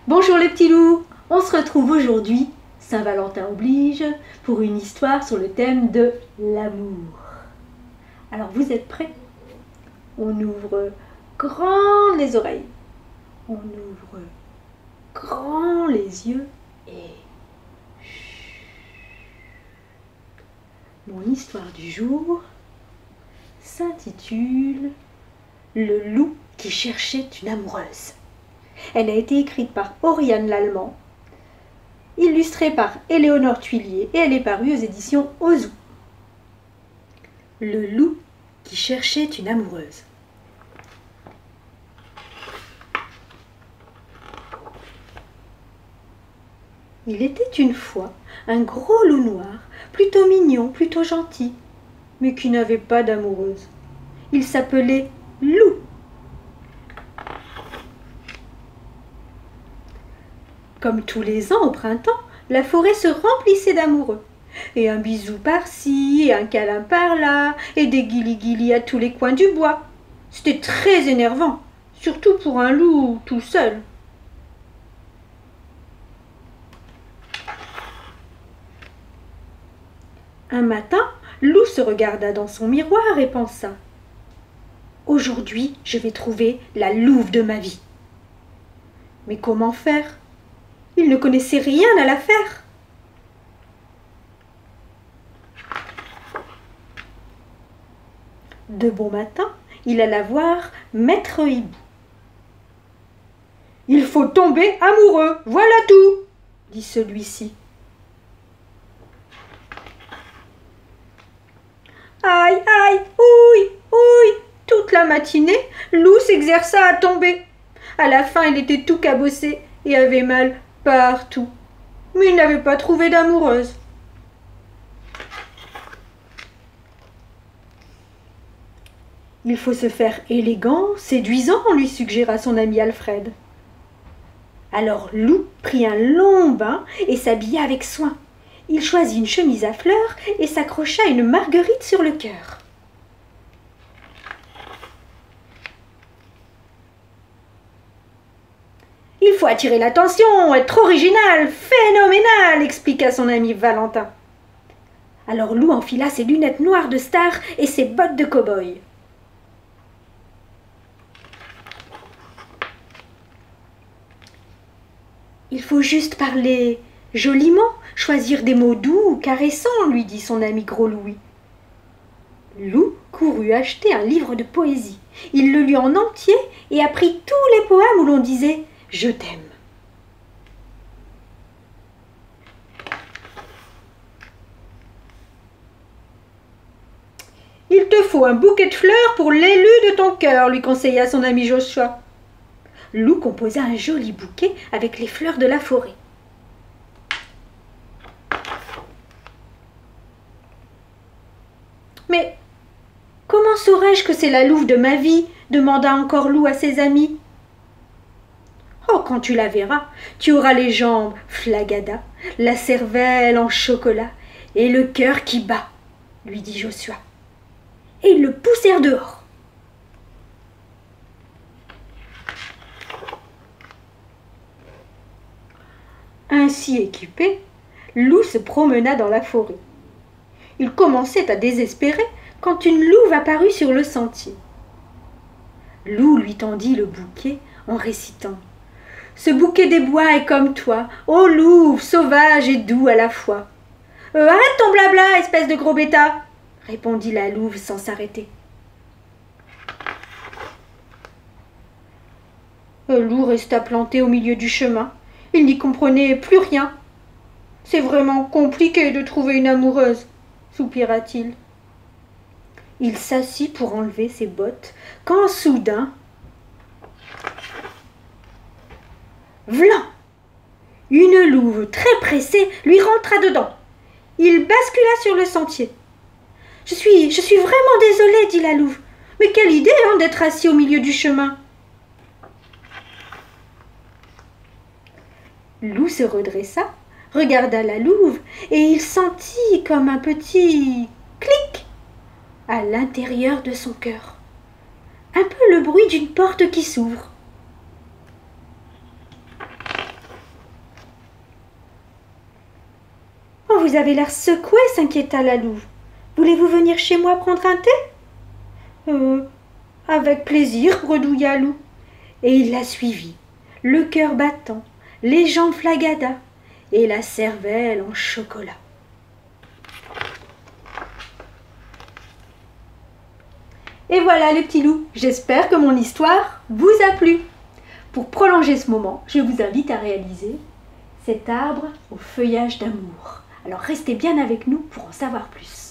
Bonjour les petits loups, on se retrouve aujourd'hui, Saint-Valentin oblige, pour une histoire sur le thème de l'amour. Alors vous êtes prêts? On ouvre grand les oreilles, on ouvre grand les yeux et... Mon histoire du jour s'intitule « Le loup qui cherchait une amoureuse ». Elle a été écrite par Oriane Lallemand, illustrée par Éléonore Tuillier et elle est parue aux éditions Ozu. Le loup qui cherchait une amoureuse. Il était une fois un gros loup noir, plutôt mignon, plutôt gentil, mais qui n'avait pas d'amoureuse. Il s'appelait Loup. Comme tous les ans au printemps, la forêt se remplissait d'amoureux. Et un bisou par-ci, et un câlin par-là, et des guilis-guilis à tous les coins du bois. C'était très énervant, surtout pour un loup tout seul. Un matin, Loup se regarda dans son miroir et pensa « Aujourd'hui, je vais trouver la louve de ma vie. » Mais comment faire ? Il ne connaissait rien à l'affaire. De bon matin, il alla voir Maître Hibou. « Il faut tomber amoureux, voilà tout !» dit celui-ci. Aïe, aïe, ouille, ouille! Toute la matinée, Loup s'exerça à tomber. À la fin, il était tout cabossé et avait mal partout. Mais il n'avait pas trouvé d'amoureuse. Il faut se faire élégant, séduisant, lui suggéra son ami Alfred. Alors Loup prit un long bain et s'habilla avec soin. Il choisit une chemise à fleurs et s'accrocha une marguerite sur le cœur. « Il faut attirer l'attention, être original, phénoménal !» expliqua son ami Valentin. Alors Loup enfila ses lunettes noires de star et ses bottes de cow-boy. Il faut juste parler joliment, choisir des mots doux ou caressants, lui dit son ami Gros Louis. Loup courut acheter un livre de poésie. Il le lut en entier et apprit tous les poèmes où l'on disait « Je t'aime ». « Il te faut un bouquet de fleurs pour l'élu de ton cœur », lui conseilla son ami Joshua. Loup composa un joli bouquet avec les fleurs de la forêt. « Mais comment saurais-je que c'est la louve de ma vie ?» demanda encore Loup à ses amis. « Oh, quand tu la verras, tu auras les jambes flagada, la cervelle en chocolat et le cœur qui bat, » lui dit Joshua. Et ils le poussèrent dehors. Ainsi équipé, Loup se promena dans la forêt. Il commençait à désespérer quand une louve apparut sur le sentier. Loup lui tendit le bouquet en récitant « Ce bouquet des bois est comme toi, ô louve, sauvage et doux à la fois. »« Arrête ton blabla, espèce de gros bêta !» répondit la louve sans s'arrêter. Loup resta planté au milieu du chemin. Il n'y comprenait plus rien. « C'est vraiment compliqué de trouver une amoureuse, » soupira-t-il. Il s'assit pour enlever ses bottes, quand soudain... Vlan! Une louve très pressée lui rentra dedans. Il bascula sur le sentier. Je suis vraiment désolée, dit la louve. Mais quelle idée d'être assis au milieu du chemin. Loup se redressa, regarda la louve et il sentit comme un petit clic à l'intérieur de son cœur. Un peu le bruit d'une porte qui s'ouvre. Oh, vous avez l'air secoué, s'inquiéta la louve. Voulez-vous venir chez moi prendre un thé? Avec plaisir, bredouilla Loup. Et il la suivit, le cœur battant, les jambes flagadas et la cervelle en chocolat. Et voilà les petits loups, j'espère que mon histoire vous a plu. Pour prolonger ce moment, je vous invite à réaliser cet arbre au feuillage d'amour. Alors restez bien avec nous pour en savoir plus.